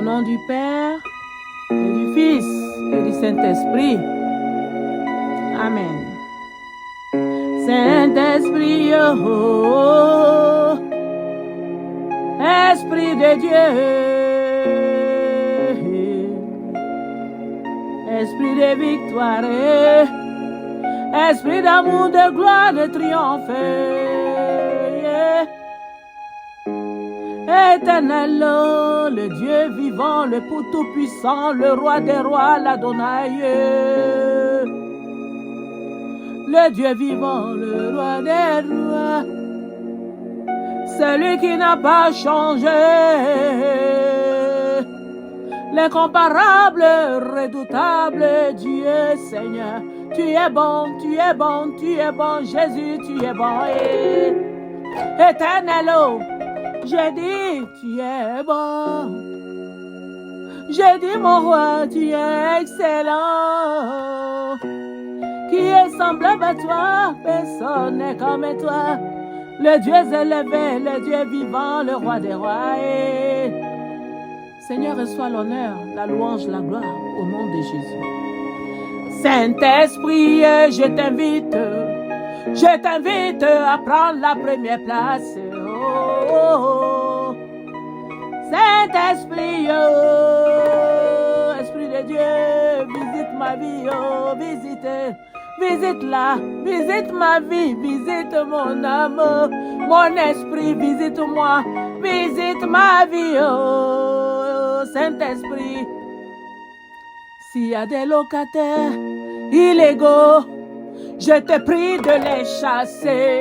nom du Père, et du Fils, et du Saint-Esprit. Amen. Saint-Esprit, oh, Esprit de Dieu, Esprit de victoire, Esprit d'amour, de gloire, de triomphe, Éternel, le Dieu vivant, le tout-puissant, le roi des rois, l'Adonai. Le Dieu vivant, le roi des rois, celui qui n'a pas changé, l'incomparable, redoutable Dieu Seigneur. Tu es bon, tu es bon, tu es bon, Jésus, tu es bon. Éternel, j'ai dit, tu es bon. J'ai dit, mon roi, tu es excellent. Qui est semblable à toi? Personne n'est comme toi. Le Dieu élevé, le Dieu vivant, le roi des rois. Seigneur, reçois l'honneur, la louange, la gloire au nom de Jésus. Saint-Esprit, je t'invite à prendre la première place. Oh, oh, oh. Saint-Esprit, oh, Esprit de Dieu, visite ma vie, oh, visite-la, visite ma vie, visite mon âme, mon esprit, visite-moi, visite ma vie, oh, Saint-Esprit. S'il y a des locataires illégaux, je te prie de les chasser.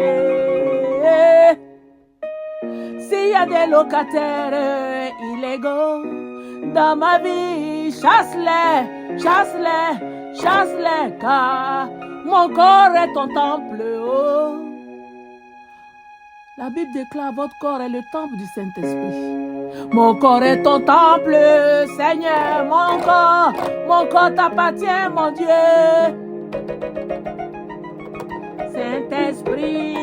S'il y a des locataires illégaux dans ma vie, chasse-les, chasse-les, chasse-les, car mon corps est ton temple. Oh. La Bible déclare votre corps est le temple du Saint-Esprit. Mon corps est ton temple, Seigneur, mon corps t'appartient, mon Dieu. Saint-Esprit,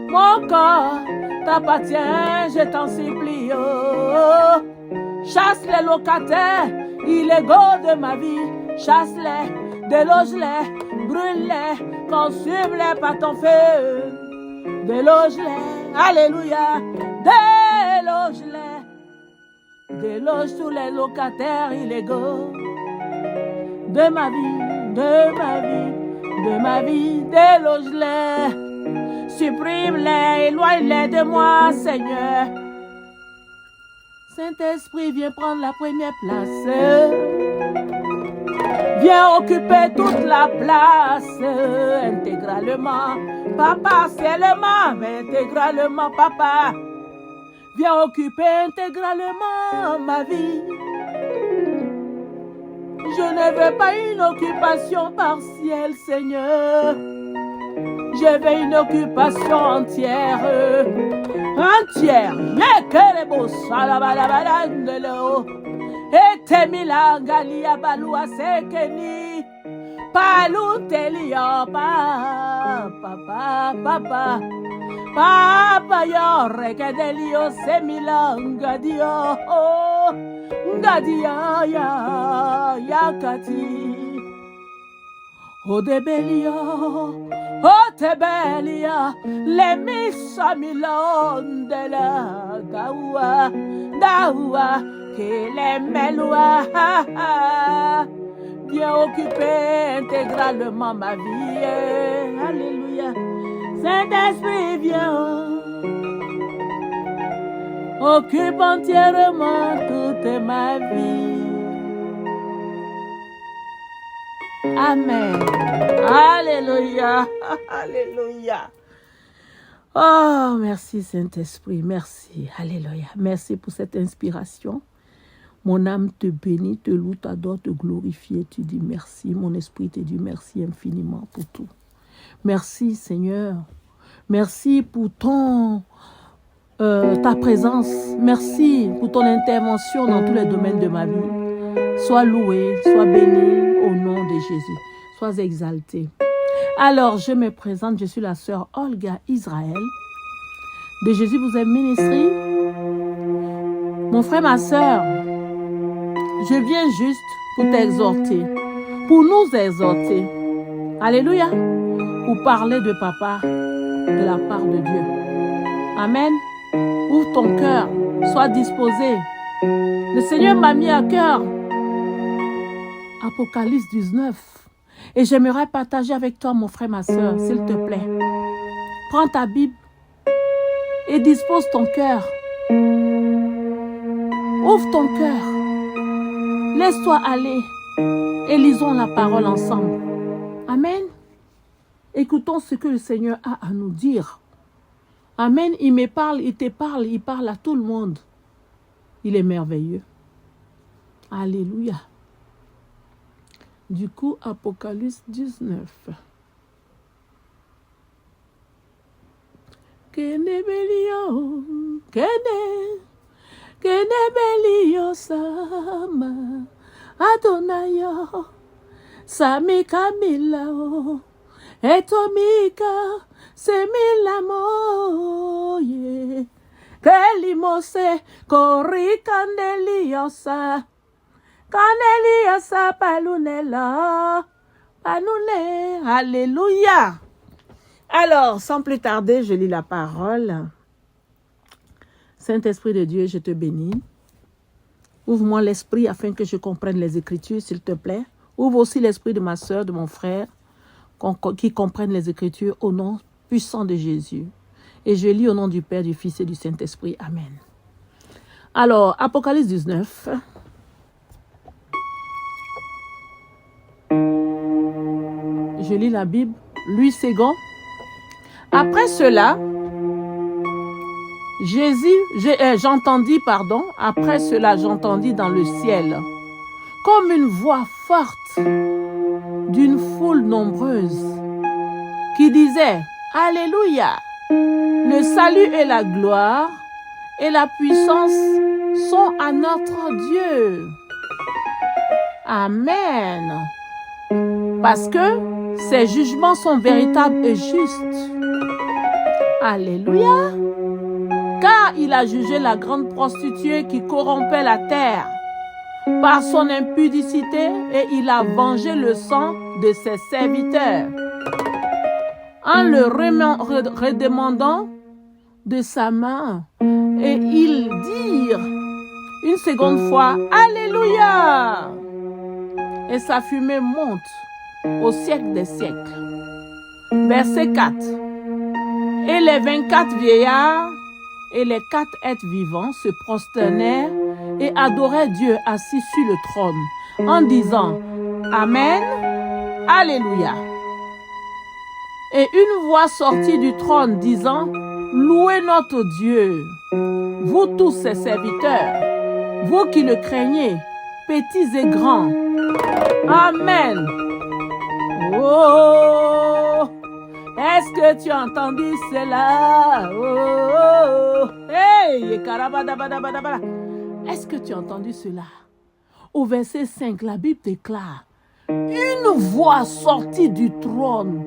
mon corps t'appartient, je t'en supplie. Oh. Chasse les locataires illégaux de ma vie, chasse-les, déloge-les, brûle-les, consume-les par ton feu. Déloge-les, alléluia, déloge-les, déloge tous les locataires illégaux de ma vie, de ma vie, de ma vie, déloge-les, supprime-les, éloigne-les de moi, Seigneur. Saint-Esprit, viens prendre la première place. Viens occuper toute la place intégralement. Papa, seulement, mais intégralement, papa. Viens occuper intégralement ma vie. Je ne veux pas une occupation partielle, Seigneur. Je veux une occupation entière. Entière. Etemila galia balua sekeni palu telia papa yo rekedelio semila ngadio ngadia ya yakati odebelia otebelia le misamilondela dawa qu'il aime loin, viens occuper intégralement ma vie. Alléluia. Saint-Esprit, viens. Occupe entièrement toute ma vie. Amen. Alléluia. Alléluia. Oh, merci Saint-Esprit. Merci. Alléluia. Merci pour cette inspiration. Mon âme te bénit, te loue, t'adore, te glorifie. Tu dis merci. Mon esprit te dit merci infiniment pour tout. Merci Seigneur. Merci pour ta présence. Merci pour ton intervention dans tous les domaines de ma vie. Sois loué, sois béni au nom de Jésus. Sois exalté. Alors, je me présente. Je suis la sœur Olga Israël de Jésus vous aime ministry. Mon frère, ma sœur, je viens juste pour t'exhorter, pour nous exhorter. Alléluia. Pour parler de papa de la part de Dieu. Amen. Ouvre ton cœur, sois disposé. Le Seigneur m'a mis à cœur Apocalypse 19. Et j'aimerais partager avec toi, mon frère, ma soeur, s'il te plaît. Prends ta Bible et dispose ton cœur. Ouvre ton cœur. Laisse-toi aller et lisons la parole ensemble. Amen. Écoutons ce que le Seigneur a à nous dire. Amen. Il me parle, il te parle, il parle à tout le monde. Il est merveilleux. Alléluia. Du coup, Apocalypse 19. Kene belio, kene belio sama, Adonayo, sami kamilao, etomika, semilamoye, kelimose, korikandeliosa, kaneliosa palunela, panune, alléluia. Alors, sans plus tarder, je lis la parole. Saint-Esprit de Dieu, je te bénis. Ouvre-moi l'esprit afin que je comprenne les Écritures, s'il te plaît. Ouvre aussi l'esprit de ma soeur, de mon frère, qui comprennent les Écritures au nom puissant de Jésus. Et je lis au nom du Père, du Fils et du Saint-Esprit. Amen. Alors, Apocalypse 19. Je lis la Bible. Louis Ségon. Après cela, après cela, j'entendis dans le ciel, comme une voix forte d'une foule nombreuse, qui disait, Alléluia, le salut et la gloire et la puissance sont à notre Dieu. Amen. Parce que ses jugements sont véritables et justes. Alléluia. Car il a jugé la grande prostituée qui corrompait la terre par son impudicité et il a vengé le sang de ses serviteurs en le redemandant de sa main. Et ils dirent une seconde fois, Alléluia. Et sa fumée monte au siècle des siècles. Verset 4. Et les 24 vieillards et les 4 êtres vivants se prosternèrent et adoraient Dieu assis sur le trône en disant Amen, Alléluia. Et une voix sortit du trône disant Louez notre Dieu, vous tous ses serviteurs, vous qui le craignez, petits et grands. Amen. Oh, est-ce que tu as entendu cela? Oh, hey, karabadabadabadabada. Est-ce que tu as entendu cela? Au verset 5, la Bible déclare une voix sortie du trône.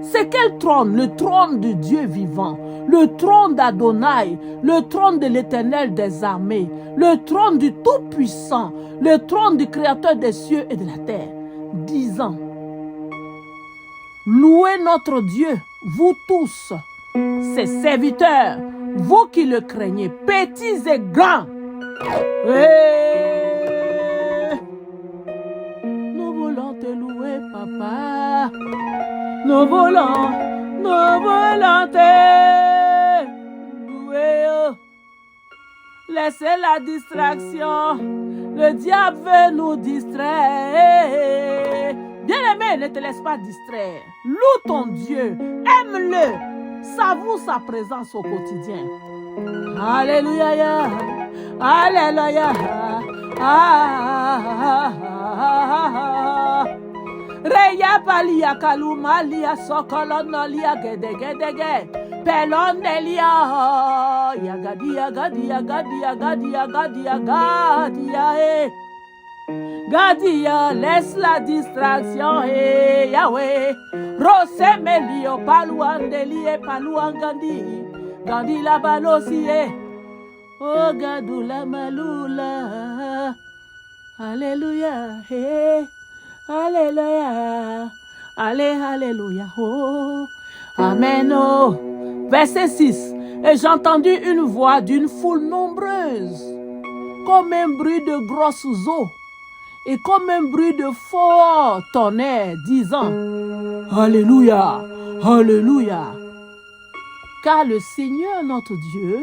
C'est quel trône? Le trône de Dieu vivant, le trône d'Adonai, le trône de l'Éternel des armées, le trône du Tout-Puissant, le trône du Créateur des cieux et de la terre, disant Louez notre Dieu, vous tous, ses serviteurs, vous qui le craignez, petits et grands. Hey! Nous voulons te louer, papa. Nous voulons te louer. Laissez la distraction. Le diable veut nous distraire. Bien-aimé, ne te laisse pas distraire. Loue ton Dieu. Aime-le. Savoure sa présence au quotidien. Alléluia. Alléluia. Reya palia kaluma lia sokolono lia gede gede ge pelone lia yagadi yagadi yagadi yagadi yagadi yagadi eh Gadia laisse la distraction eh Yahweh Rose melio paluandeli e paluangandi gandi la balosi eh Oh gadula malula Alléluia. Hey. Alléluia. Alléluia. Oh. Amen. Oh. Verset 6. Et j'ai entendu une voix d'une foule nombreuse, comme un bruit de grosses eaux, et comme un bruit de fort tonnerre, disant, Alléluia, Alléluia. Car le Seigneur notre Dieu,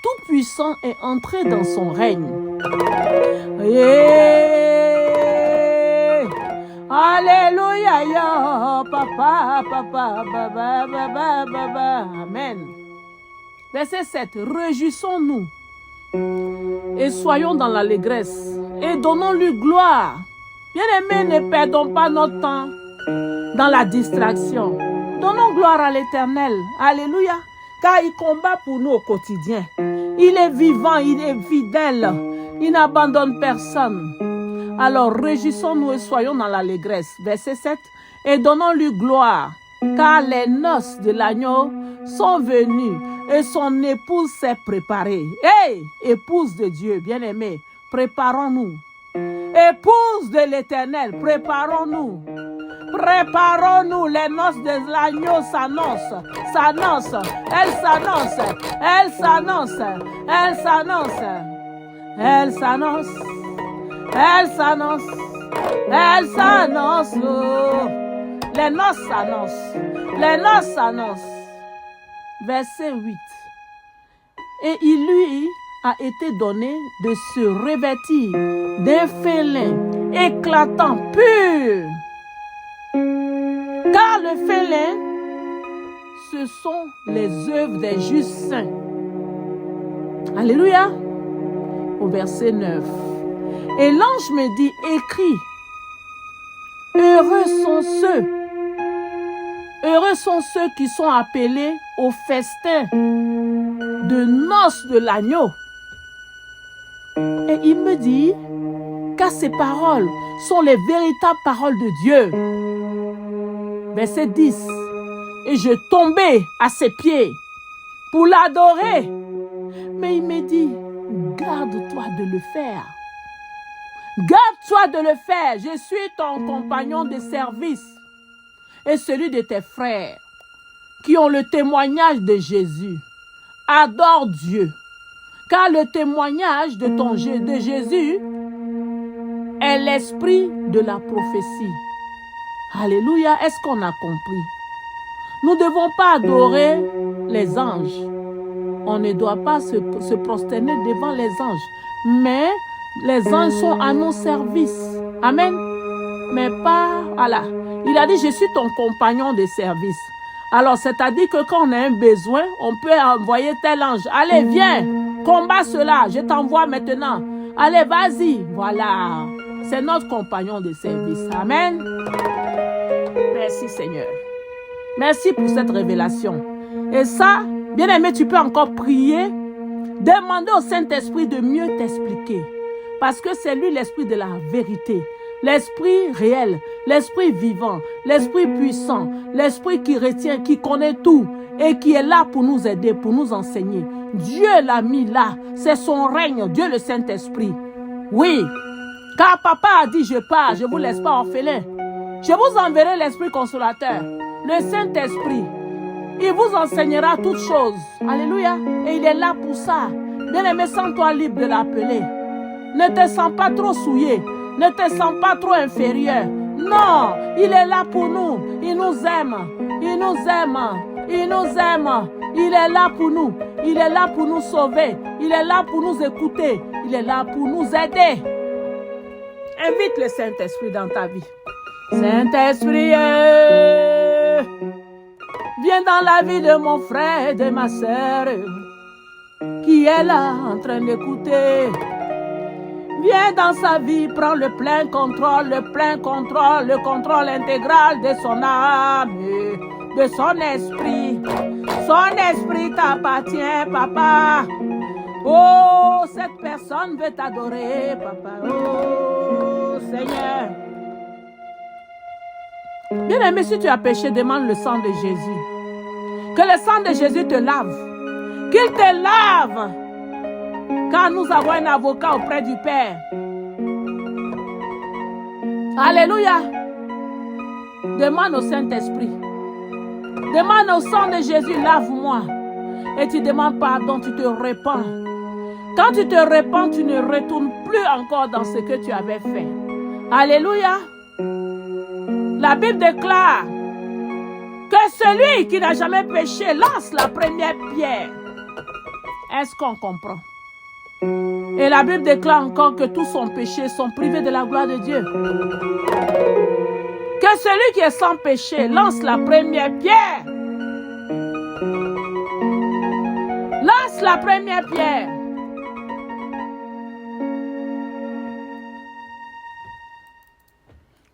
Tout-Puissant, est entré dans son règne. Yeah. Alléluia, ya, papa, papa, baba, baba, baba. Amen. Verset 7. Réjouissons-nous et soyons dans l'allégresse et donnons-lui gloire. Bien-aimés, ne perdons pas notre temps dans la distraction. Donnons gloire à l'Éternel. Alléluia. Car il combat pour nous au quotidien. Il est vivant, il est fidèle. Il n'abandonne personne. Alors réjouissons-nous et soyons dans l'allégresse. Verset 7. Et donnons-lui gloire. Car les noces de l'agneau sont venues et son épouse s'est préparée. Hey, épouse de Dieu, bien-aimée, préparons-nous. Épouse de l'Éternel, préparons-nous. Préparons-nous, les noces de l'agneau s'annoncent, s'annoncent, elles s'annoncent, elles s'annoncent, elles s'annoncent, elles s'annoncent, elles s'annoncent, elles s'annoncent. Les noces s'annoncent, les noces s'annoncent. Verset 8. Et il lui a été donné de se revêtir d'un fin lin éclatant, pur. Car le fin lin, ce sont les œuvres des justes saints. Alléluia. Au verset 9. Et l'ange me dit, écris, heureux sont ceux qui sont appelés au festin de noces de l'agneau. Et il me dit, car ces paroles sont les véritables paroles de Dieu. Verset 10. Et je tombais à ses pieds pour l'adorer. Mais il me dit, garde-toi de le faire. Garde-toi de le faire. Je suis ton compagnon de service et celui de tes frères qui ont le témoignage de Jésus. Adore Dieu, car le témoignage de Jésus est l'esprit de la prophétie. Alléluia, est-ce qu'on a compris? Nous ne devons pas adorer les anges. On ne doit pas se prosterner devant les anges. Mais les anges sont à nos services. Amen. Mais pas, voilà. Il a dit, je suis ton compagnon de service. Alors, c'est-à-dire que quand on a un besoin, on peut envoyer tel ange. Allez, viens, combat cela, je t'envoie maintenant. Allez, vas-y. Voilà. C'est notre compagnon de service. Amen. Merci, Seigneur. Merci pour cette révélation. Et ça, bien-aimé, tu peux encore prier. Demander au Saint-Esprit de mieux t'expliquer. Parce que c'est lui l'esprit de la vérité. L'esprit réel, l'esprit vivant, l'esprit puissant, l'esprit qui retient, qui connaît tout et qui est là pour nous aider, pour nous enseigner. Dieu l'a mis là, c'est son règne, Dieu le Saint-Esprit. Oui, car papa a dit je pars, je ne vous laisse pas orphelin. Je vous enverrai l'Esprit consolateur, le Saint-Esprit. Il vous enseignera toutes choses. Alléluia. Et il est là pour ça. Bien-aimé, sens-toi libre de l'appeler. Ne te sens pas trop souillé. Ne te sens pas trop inférieur. Non, il est là pour nous. Il nous aime. Il nous aime. Il nous aime. Il est là pour nous. Il est là pour nous sauver. Il est là pour nous écouter. Il est là pour nous aider. Invite le Saint-Esprit dans ta vie. Saint-Esprit, viens dans la vie de mon frère et de ma sœur qui est là en train d'écouter. Viens dans sa vie, prends le plein contrôle, le contrôle intégral de son âme, de son esprit. Son esprit t'appartient, papa. Oh, cette personne veut t'adorer, papa. Oh, Seigneur. Bien-aimé, si tu as péché, demande le sang de Jésus. Que le sang de Jésus te lave. Qu'il te lave. Car nous avons un avocat auprès du Père. Alléluia. Demande au Saint-Esprit. Demande au sang de Jésus, lave-moi. Et tu demandes pardon, tu te répands. Quand tu te répands, tu ne retournes plus encore dans ce que tu avais fait. Alléluia. La Bible déclare que celui qui n'a jamais péché lance la première pierre. Est-ce qu'on comprend? Et la Bible déclare encore que tous son péché sont privés de la gloire de Dieu. Que celui qui est sans péché lance la première pierre. Lance la première pierre.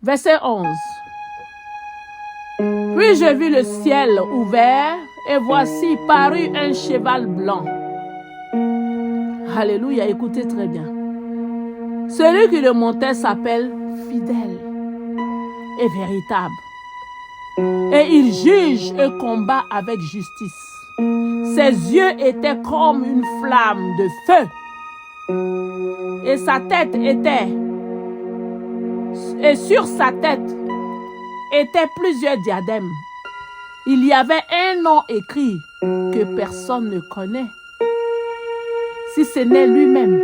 Verset 11. Puis j'ai vu le ciel ouvert et voici parut un cheval blanc. Alléluia, écoutez très bien. Celui qui le montait s'appelle fidèle et véritable. Et il juge et combat avec justice. Ses yeux étaient comme une flamme de feu. Et sa tête était... Et sur sa tête étaient plusieurs diadèmes. Il y avait un nom écrit que personne ne connaît, si ce n'est lui-même.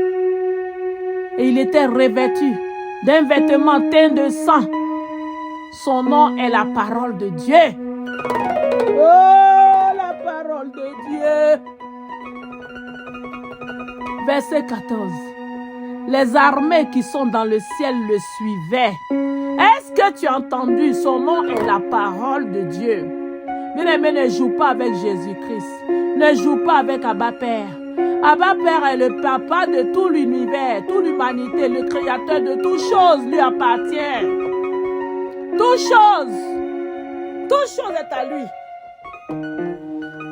Et il était revêtu d'un vêtement teint de sang. Son nom est la parole de Dieu. Oh, la parole de Dieu. Verset 14. Les armées qui sont dans le ciel le suivaient. Est-ce que tu as entendu? Son nom est la parole de Dieu. Bien-aimé, ne joue pas avec Jésus-Christ. Ne joue pas avec Abba Père. Abba Père est le papa de tout l'univers, toute l'humanité, le créateur de toutes choses lui appartient. Toute chose est à lui.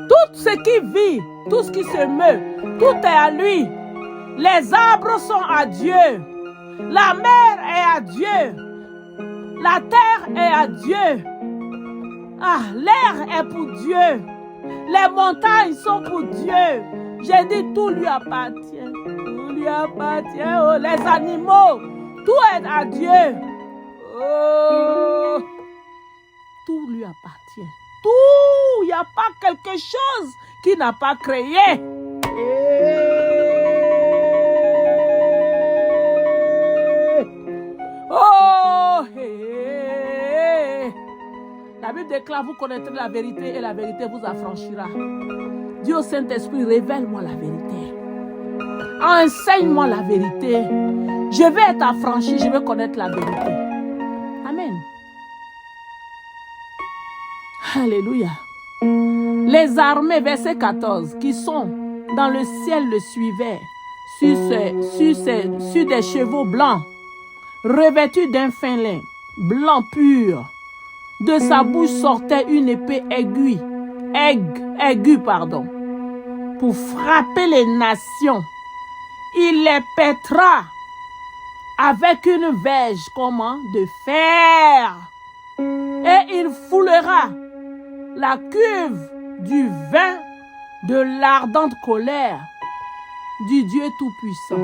Tout ce qui vit, tout ce qui se meut, tout est à lui. Les arbres sont à Dieu. La mer est à Dieu. La terre est à Dieu. Ah, l'air est pour Dieu. Les montagnes sont pour Dieu. J'ai dit tout lui appartient. Tout lui appartient. Oh, les animaux, tout est à Dieu. Oh, tout lui appartient. Tout, il n'y a pas quelque chose qui n'a pas créé. Oh, la Bible déclare, vous connaîtrez la vérité et la vérité vous affranchira. Dieu Saint-Esprit, révèle-moi la vérité. Enseigne-moi la vérité. Je vais être affranchi, je vais connaître la vérité. Amen. Alléluia. Les armées, verset 14, qui sont dans le ciel le suivaient sur des chevaux blancs, revêtus d'un fin lin, blanc pur. De sa bouche sortait une épée aiguë, pour frapper les nations. Il les pètera avec une verge, de fer. Et il foulera la cuve du vin de l'ardente colère du Dieu Tout-Puissant.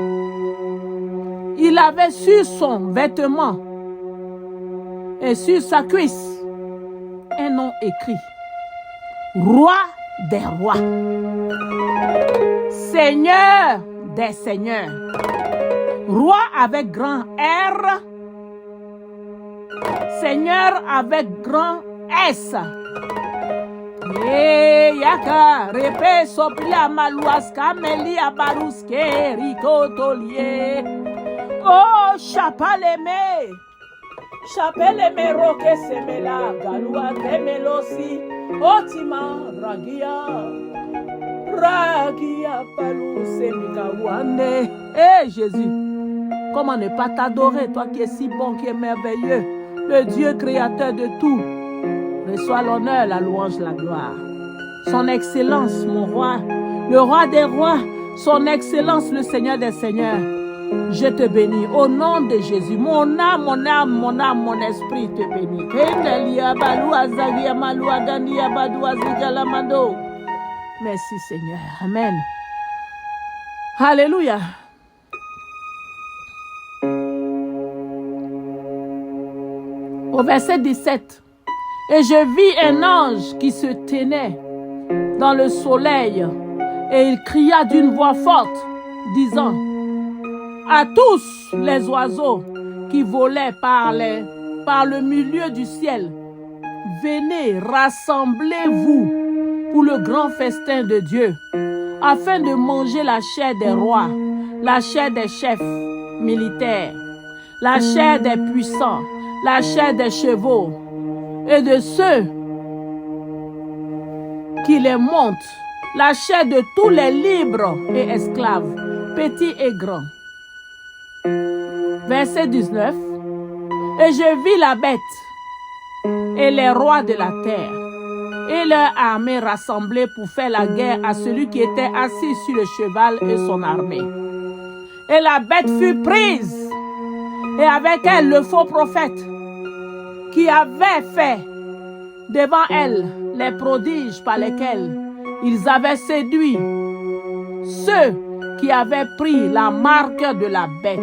Il avait sur son vêtement et sur sa cuisse un nom écrit: Roi des rois, Seigneur des seigneurs, Roi avec grand R, Seigneur avec grand S. Yaka repe soplia maluaska melia baruske rikotolie. Oh chapaleme roke semela galua temelosi otima ragia palu semikawande. Eh Jésus, comment ne pas t'adorer, toi qui es si bon, qui es merveilleux, le Dieu créateur de tout. Reçois l'honneur, la louange, la gloire. Son excellence, mon roi, le roi des rois, son excellence, le Seigneur des seigneurs. Je te bénis au nom de Jésus. Mon âme, mon esprit te bénit. Merci Seigneur. Amen. Alléluia. Au verset 17. Et je vis un ange qui se tenait dans le soleil et il cria d'une voix forte, disant à tous les oiseaux qui volaient par le milieu du ciel, venez, rassemblez-vous pour le grand festin de Dieu, afin de manger la chair des rois, la chair des chefs militaires, la chair des puissants, la chair des chevaux et de ceux qui les montent, la chair de tous les libres et esclaves, petits et grands. Verset 19. Et je vis la bête et les rois de la terre et leur armée rassemblée pour faire la guerre à celui qui était assis sur le cheval et son armée. Et la bête fut prise, et avec elle le faux prophète qui avait fait devant elle les prodiges par lesquels ils avaient séduit ceux qui avaient pris la marque de la bête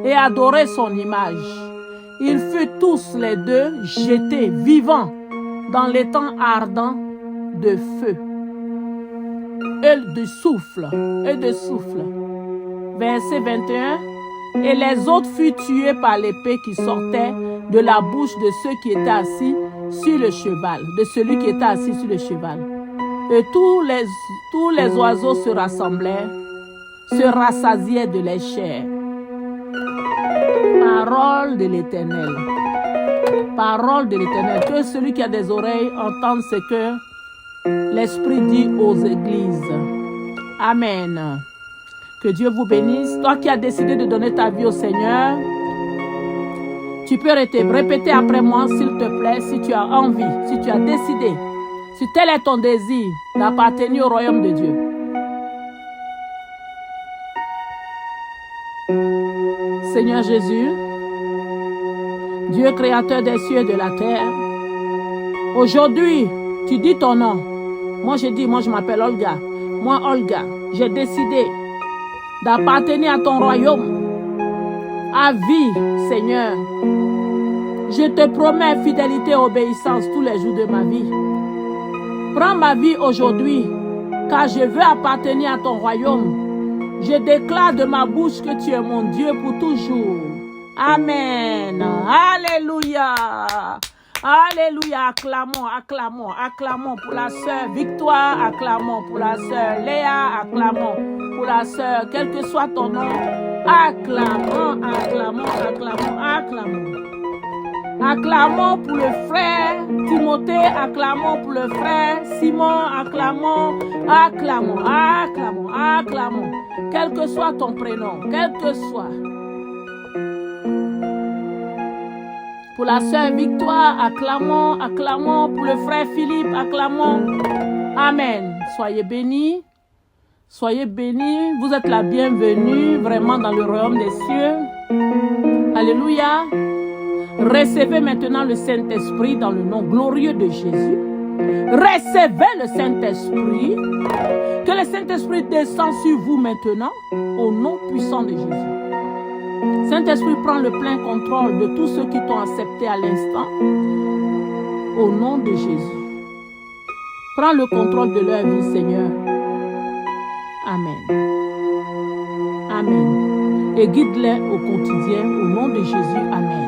et adoré son image. Ils furent tous les deux jetés vivants dans l'étang ardent de feu et de souffle. Verset 21. Et les autres furent tués par l'épée qui sortait de la bouche de ceux qui étaient assis sur le cheval, de celui qui était assis sur le cheval. Et tous les oiseaux se rassemblèrent, se rassasiaient de leur chair. Parole de l'Éternel. Parole de l'Éternel. Que celui qui a des oreilles entende ce que l'Esprit dit aux églises. Amen. Que Dieu vous bénisse. Toi qui as décidé de donner ta vie au Seigneur, tu peux répéter après moi, s'il te plaît, si tu as envie, si tu as décidé, si tel est ton désir d'appartenir au royaume de Dieu. Seigneur Jésus, Dieu créateur des cieux et de la terre, aujourd'hui, tu dis ton nom. Moi, je m'appelle Olga. Moi, Olga, j'ai décidé d'appartenir à ton royaume à vie, Seigneur. Je te promets fidélité et obéissance tous les jours de ma vie. Prends ma vie aujourd'hui, car je veux appartenir à ton royaume. Je déclare de ma bouche que tu es mon Dieu pour toujours. Amen. Alléluia. Alléluia. Acclamons, acclamons, acclamons pour la sœur Victoire, acclamons pour la sœur Léa, acclamons pour la sœur, quel que soit ton nom, acclamons, acclamons, acclamons, acclamons. Acclamons pour le frère Timothée, acclamons pour le frère Simon, acclamons, acclamons, acclamons, acclamons. Quel que soit ton prénom, quel que soit. Pour la sœur Victoire, acclamons, acclamons. Pour le frère Philippe, acclamons. Amen. Soyez bénis. Soyez bénis. Vous êtes la bienvenue vraiment dans le royaume des cieux. Alléluia. Recevez maintenant le Saint-Esprit dans le nom glorieux de Jésus. Recevez le Saint-Esprit. Que le Saint-Esprit descende sur vous maintenant au nom puissant de Jésus. Saint-Esprit, prend le plein contrôle de tous ceux qui t'ont accepté à l'instant. Au nom de Jésus. Prends le contrôle de leur vie, Seigneur. Amen. Amen. Et guide-les au quotidien au nom de Jésus. Amen.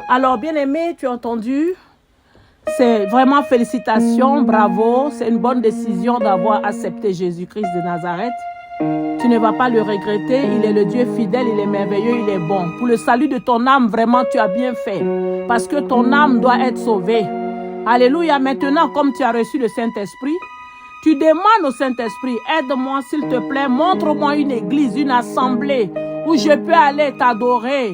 Alors, bien-aimé, tu as entendu? C'est vraiment félicitations, bravo. C'est une bonne décision d'avoir accepté Jésus-Christ de Nazareth. Tu ne vas pas le regretter. Il est le Dieu fidèle, il est merveilleux, il est bon. Pour le salut de ton âme, vraiment, tu as bien fait. Parce que ton âme doit être sauvée. Alléluia. Maintenant, comme tu as reçu le Saint-Esprit, tu demandes au Saint-Esprit, aide-moi s'il te plaît, montre-moi une église, une assemblée où je peux aller t'adorer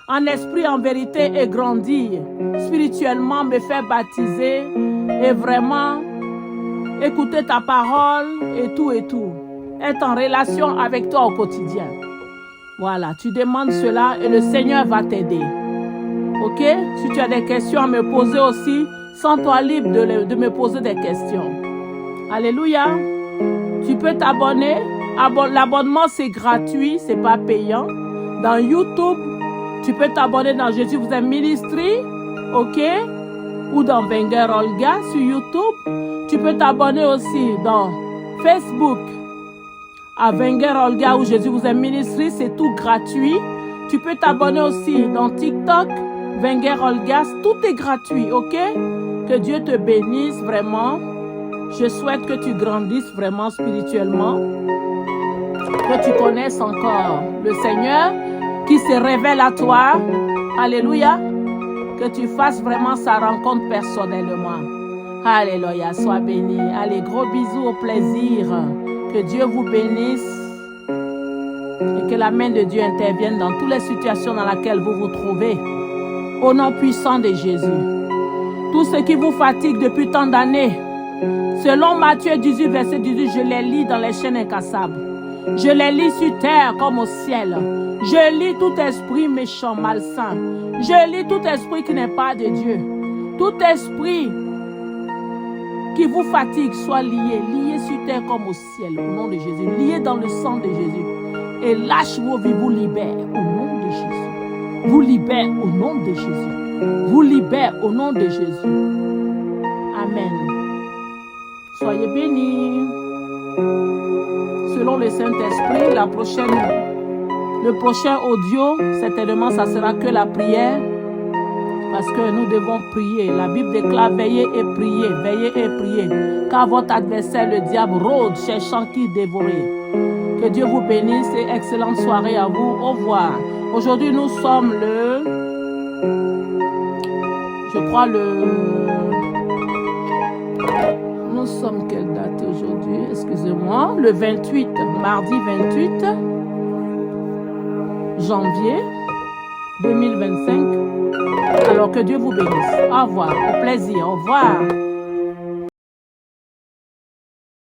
en esprit, en vérité et grandir spirituellement, me faire baptiser et vraiment écouter ta parole et tout et tout. Être en relation avec toi au quotidien. Voilà, tu demandes cela et le Seigneur va t'aider. Ok? Si tu as des questions à me poser aussi, sens-toi libre de me poser des questions. Alléluia. Tu peux t'abonner. L'abonnement, c'est gratuit, c'est pas payant. Dans YouTube, tu peux t'abonner dans Jésus vous aime Ministry. ok? Ou dans Wenger Olga sur YouTube. Tu peux t'abonner aussi dans Facebook à Wenger Olga où Jésus vous est ministré, c'est tout gratuit. Tu peux t'abonner aussi dans TikTok, Wenger Olga, tout est gratuit, ok? Que Dieu te bénisse vraiment. Je souhaite que tu grandisses vraiment spirituellement, que tu connaisses encore le Seigneur qui se révèle à toi. Alléluia. Que tu fasses vraiment sa rencontre personnellement. Alléluia, sois béni. Allez, gros bisous, au plaisir. Que Dieu vous bénisse et que la main de Dieu intervienne dans toutes les situations dans lesquelles vous vous trouvez. Au nom puissant de Jésus. Tout ce qui vous fatigue depuis tant d'années, selon Matthieu 18, verset 18, je les lis dans les chaînes incassables. Je les lis sur terre comme au ciel. Je lis tout esprit méchant, malsain. Je lis tout esprit qui n'est pas de Dieu. Tout esprit qui vous fatigue soit lié. Lié sur terre comme au ciel, au nom de Jésus. Lié dans le sang de Jésus. Et lâche vos vies, vous libère au nom de Jésus. Vous libère au nom de Jésus. Vous libère au nom de Jésus. Amen. Soyez bénis. Selon le Saint-Esprit, le prochain audio, certainement, ça sera que la prière. Parce que nous devons prier. La Bible déclare veillez et priez, veillez et priez. Car votre adversaire, le diable, rôde, cherchant qui dévorer. Que Dieu vous bénisse et excellente soirée à vous. Au revoir. Aujourd'hui, nous sommes Nous sommes quelle date aujourd'hui? Excusez-moi. Le 28, mardi 28 janvier 2025. Alors que Dieu vous bénisse. Au revoir. Au plaisir. Au revoir.